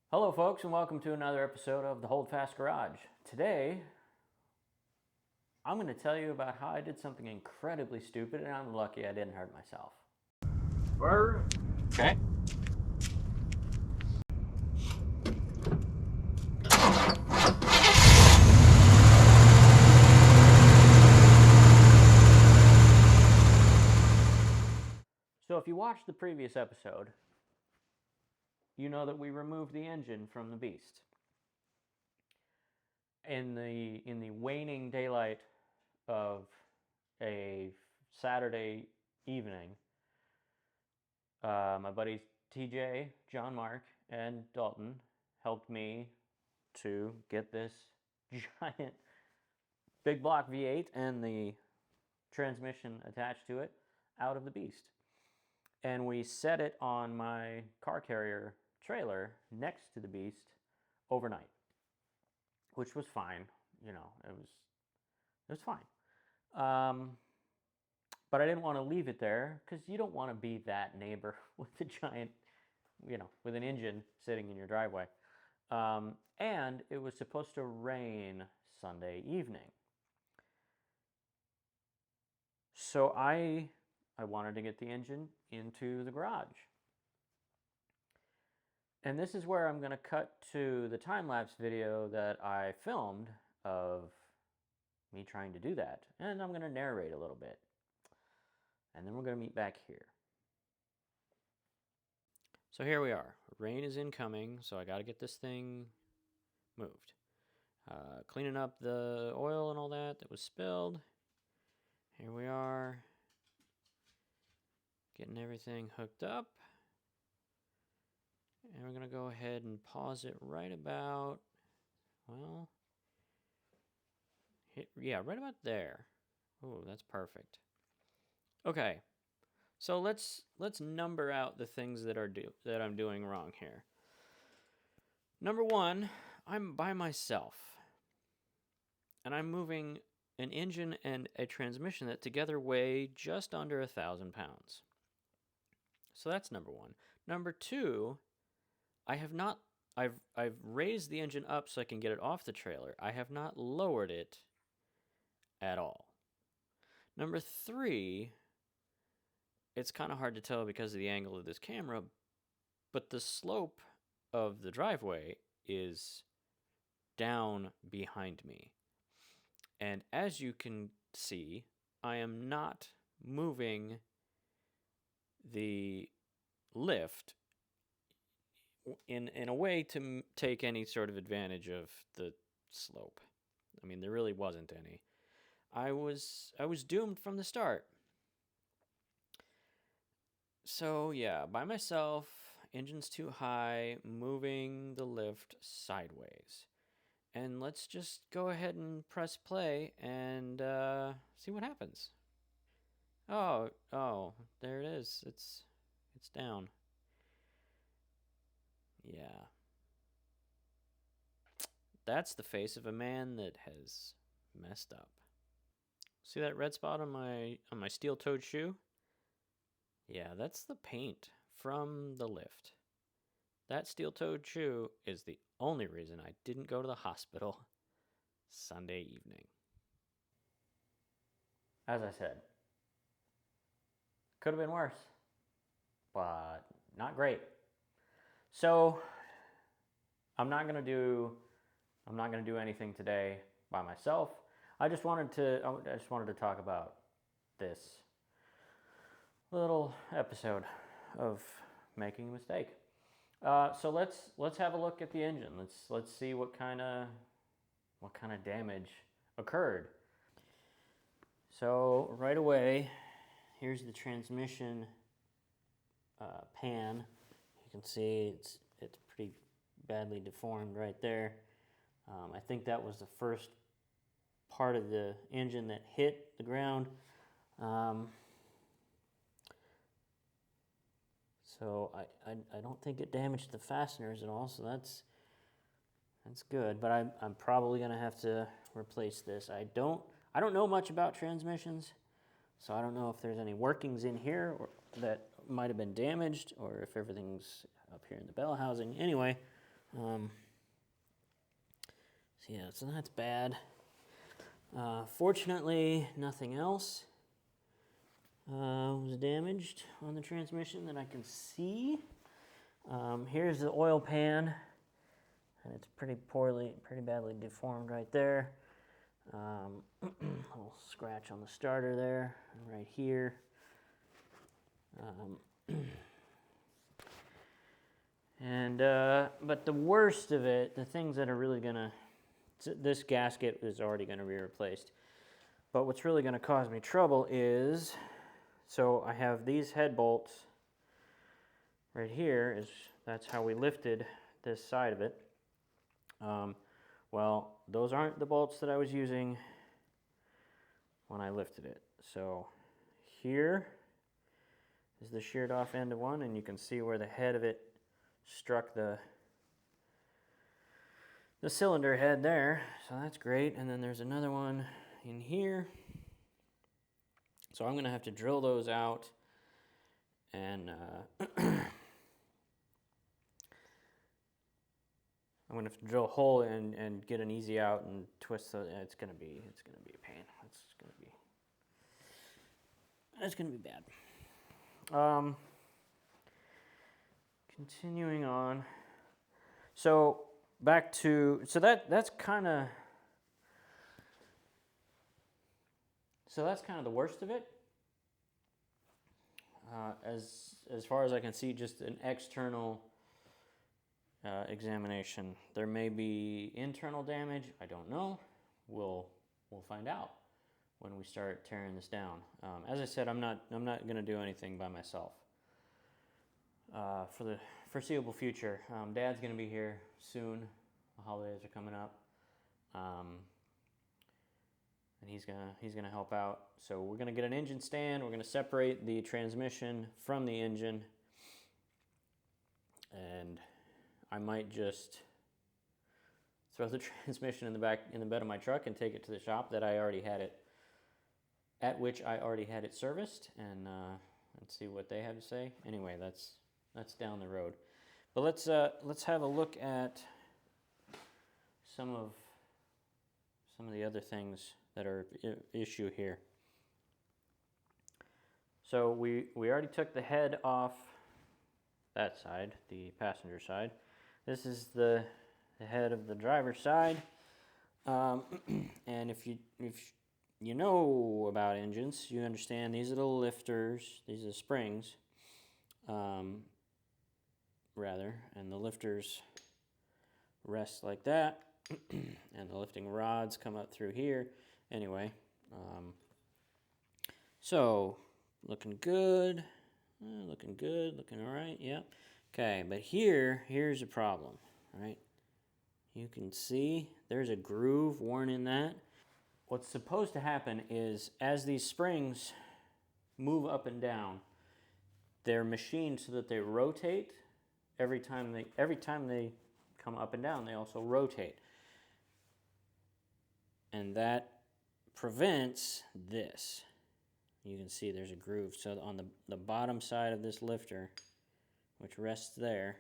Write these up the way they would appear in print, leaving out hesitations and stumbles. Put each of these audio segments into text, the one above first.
Hello, folks, and welcome to another episode of the Holdfast Garage. Today, I'm going to tell you about how I did something incredibly stupid, and I'm lucky I didn't hurt myself. Word. Okay. So, if you watched the previous episode, you know that we removed the engine from the Beast. In the waning daylight of a Saturday evening, my buddies TJ, John Mark, and Dalton helped me to get this giant big block V8 and the transmission attached to it out of the Beast. And we set it on my car carrier trailer next to the Beast overnight, which was fine. You know, it was fine. But I didn't want to leave it there because you don't want to be that neighbor with a giant, with an engine sitting in your driveway. And it was supposed to rain Sunday evening. So I wanted to get the engine into the garage. And this is where I'm going to cut to the time-lapse video that I filmed of me trying to do that. And I'm going to narrate a little bit. And then we're going to meet back here. So here we are. Rain is incoming, so I got to get this thing moved. Cleaning up the oil and all that was spilled. Here we are. Getting everything hooked up. And we're going to go ahead and pause it right about, right about there. Oh, that's perfect. Okay. So let's number out the things that I'm doing wrong here. Number one, I'm by myself. And I'm moving an engine and a transmission that together weigh just under 1,000 pounds. So that's number one. Number two, I've raised the engine up so I can get it off the trailer. I have not lowered it at all. Number three, it's kind of hard to tell because of the angle of this camera, but the slope of the driveway is down behind me. And as you can see, I am not moving the lift in a way to take any sort of advantage of the slope. I mean, there really wasn't any. I was doomed from the start. So yeah, by myself, engine's too high, moving the lift sideways. And let's just go ahead and press play and see what happens. Oh, there it is. It's down. Yeah. That's the face of a man that has messed up. See that red spot on my steel-toed shoe? Yeah, that's the paint from the lift. That steel-toed shoe is the only reason I didn't go to the hospital Sunday evening. As I said, could have been worse, but not great. So I'm not gonna do anything today by myself. I just wanted to talk about this little episode of making a mistake. So let's have a look at the engine. Let's see what kind of damage occurred. So right away, here's the transmission pan. You can see it's pretty badly deformed right there. I think that was the first part of the engine that hit the ground. So I don't think it damaged the fasteners at all, so that's good. But I'm probably gonna have to replace this. I don't know much about transmissions, so I don't know if there's any workings in here that might have been damaged, or if everything's up here in the bell housing. Anyway, So yeah, so that's bad. Fortunately, nothing else was damaged on the transmission that I can see. Here's the oil pan, and it's pretty badly deformed right there. A little scratch on the starter there, right here. But the worst of it, the things that are really gonna, this gasket is already gonna be replaced. But what's really gonna cause me trouble is, so I have these head bolts right here, that's how we lifted this side of it. Well, those aren't the bolts that I was using when I lifted it. So here is the sheared off end of one, and you can see where the head of it struck the cylinder head there. So that's great. And then there's another one in here. So I'm gonna have to drill those out and I'm gonna have to drill a hole and get an easy out and twist the. It's gonna be a pain. It's gonna be bad. Continuing on. So back to that's kind of the worst of it. As far as I can see, just an external examination. There may be internal damage. I don't know. We'll find out when we start tearing this down. As I said, I'm not going to do anything by myself for the foreseeable future. Dad's going to be here soon. The holidays are coming up, and he's gonna help out. So we're gonna get an engine stand. We're gonna separate the transmission from the engine, and I might just throw the transmission in the bed of my truck and take it to the shop that I already had it, at which I already had it serviced, and see what they have to say. Anyway, that's down the road. But let's have a look at some of the other things that are issue here. So we already took the head off that side, the passenger side. This is the head of the driver's side. And if you know about engines, you understand these are the lifters, these are the springs, rather, and the lifters rest like that, and the lifting rods come up through here. Anyway, so looking good, looking all right, yeah. Okay, but here's a problem, right? You can see there's a groove worn in that. What's supposed to happen is as these springs move up and down, they're machined so that they rotate every time they come up and down, they also rotate. And that prevents this. You can see there's a groove. So on the bottom side of this lifter, which rests there,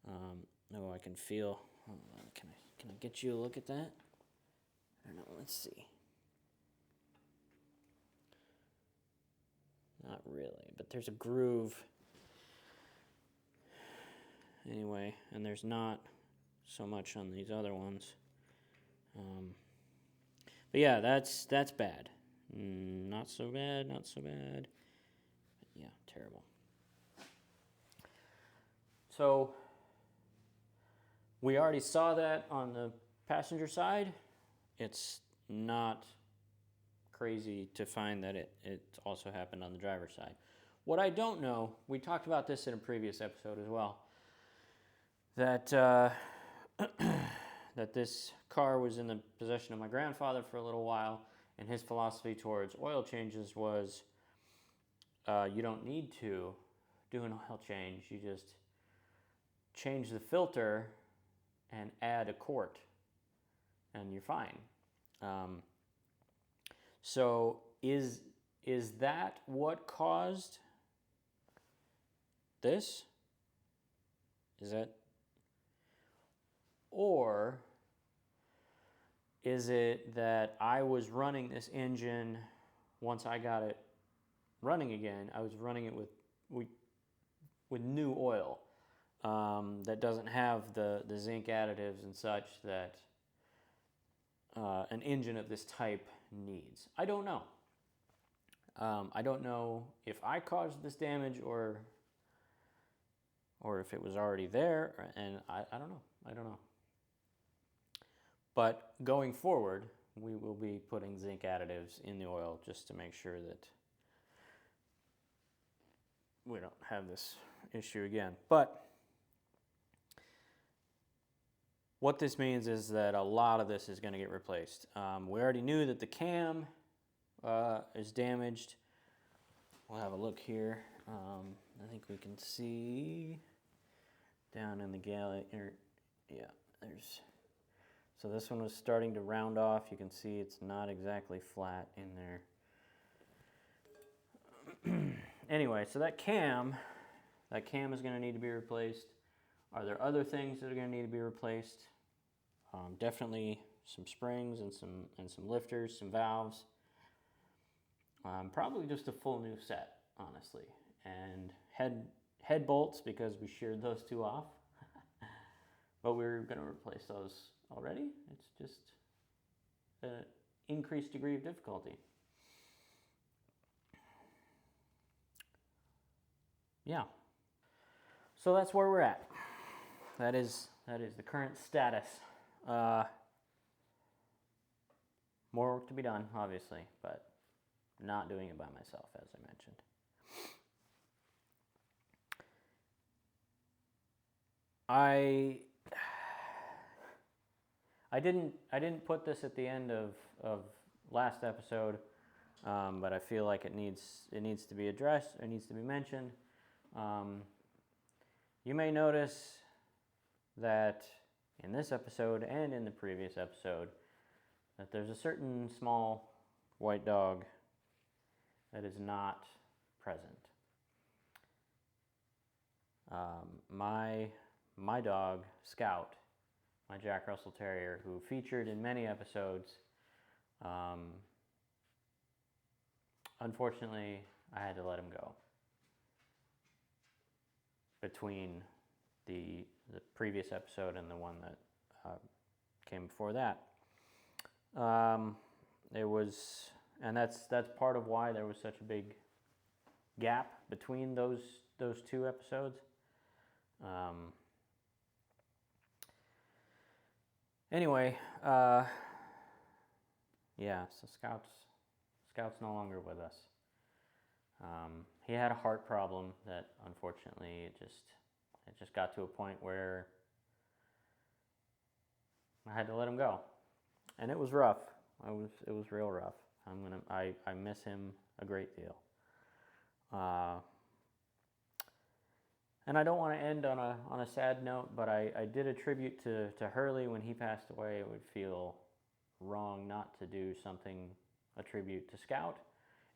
I can feel. Hold on, can I get you a look at that? I don't know. Let's see. Not really, but there's a groove. Anyway, and there's not so much on these other ones. But yeah, that's bad. Not so bad. But yeah, terrible. So we already saw that on the passenger side. It's not crazy to find that it also happened on the driver's side. What I don't know, we talked about this in a previous episode as well, that that this car was in the possession of my grandfather for a little while, and his philosophy towards oil changes was you don't need to do an oil change. You just change the filter and add a quart, and you're fine. So is that what caused this? Is that Or is it that I was running this engine once I got it running again? I was running it with new oil that doesn't have the zinc additives and such that an engine of this type needs. I don't know. I don't know if I caused this damage or if it was already there, and I don't know. I don't know. But going forward, we will be putting zinc additives in the oil just to make sure that we don't have this issue again. But what this means is that a lot of this is going to get replaced. We already knew that the cam is damaged. We'll have a look here. I think we can see down in the galley. Yeah, there's. So this one was starting to round off. You can see it's not exactly flat in there. Anyway, so that cam is going to need to be replaced. Are there other things that are going to need to be replaced? Definitely some springs and some lifters, some valves. Probably just a full new set, honestly, and head bolts because we sheared those two off. But we're going to replace those already. It's just an increased degree of difficulty. Yeah. So that's where we're at. That is the current status. More work to be done, obviously, but not doing it by myself, as I mentioned. I didn't put this at the end of last episode, but I feel like it needs to be addressed. It needs to be mentioned. You may notice that in this episode and in the previous episode that there's a certain small white dog that is not present. My dog, Scout, my Jack Russell Terrier, who featured in many episodes, unfortunately, I had to let him go between the previous episode and the one that came before that. That's part of why there was such a big gap between those two episodes. Anyway, yeah, so Scout's no longer with us. He had a heart problem that unfortunately it just got to a point where I had to let him go, and it was rough. It was real rough. I miss him a great deal. And I don't want to end on a sad note, but I did a tribute to Hurley when he passed away. It would feel wrong not to do a tribute to Scout.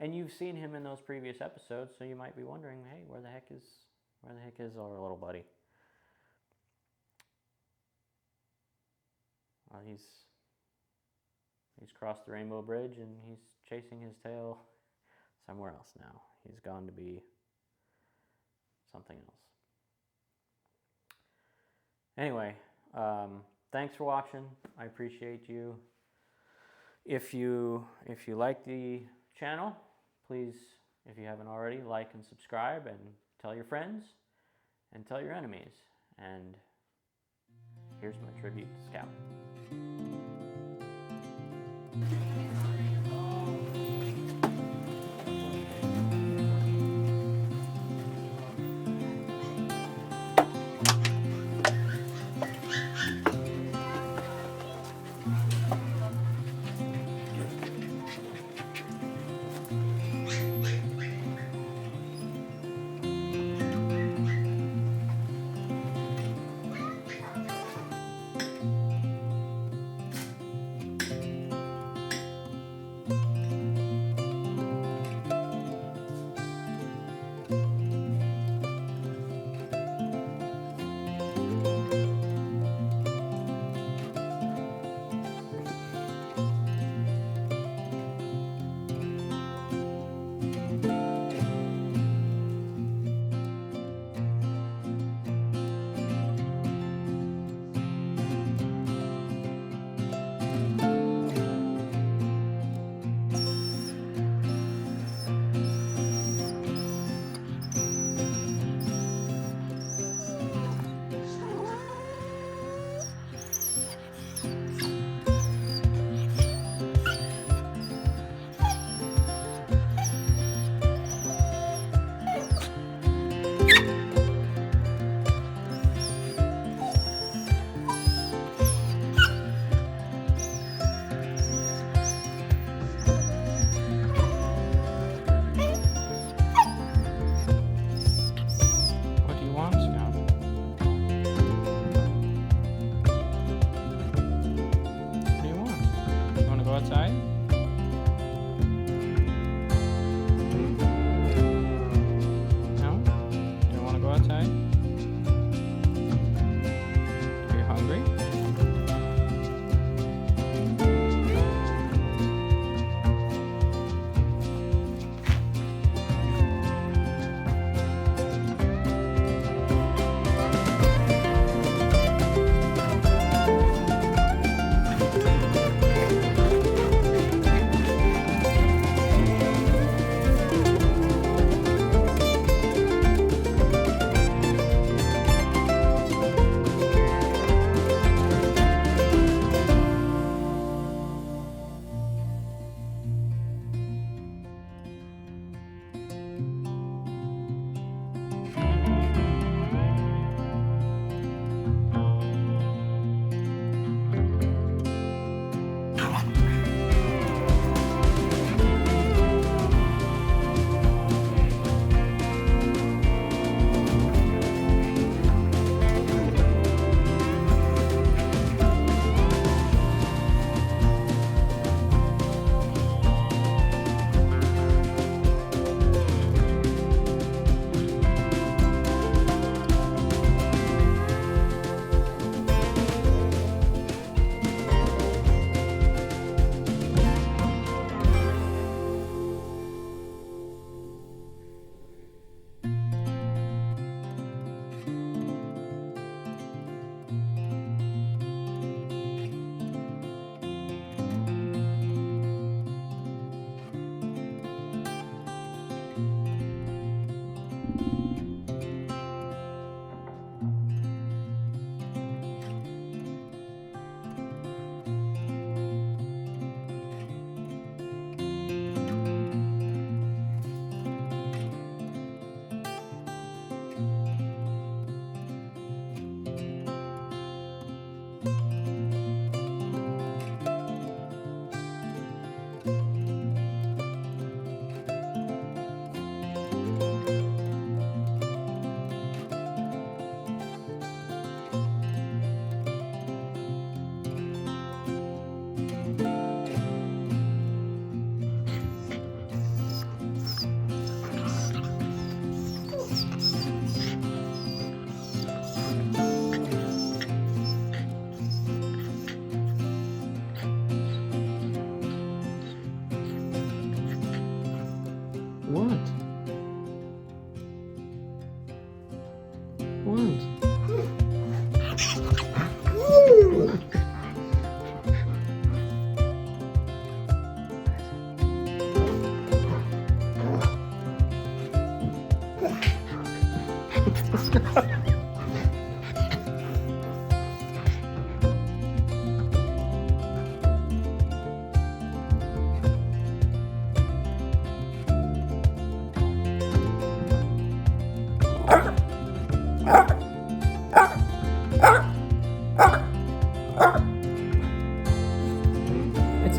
And you've seen him in those previous episodes, so you might be wondering, hey, where the heck is our little buddy? Well, he's crossed the Rainbow Bridge and he's chasing his tail somewhere else now. He's gone to be something else. Anyway, thanks for watching. I appreciate you. If you like the channel, please, if you haven't already, like and subscribe and tell your friends and tell your enemies. And here's my tribute to Scout.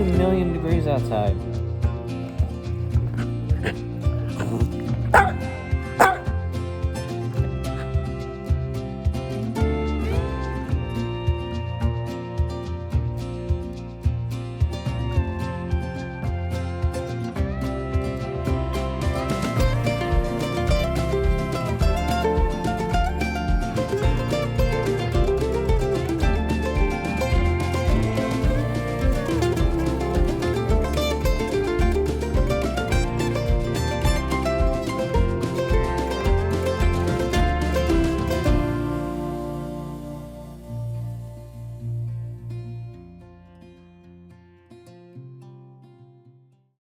a million degrees outside.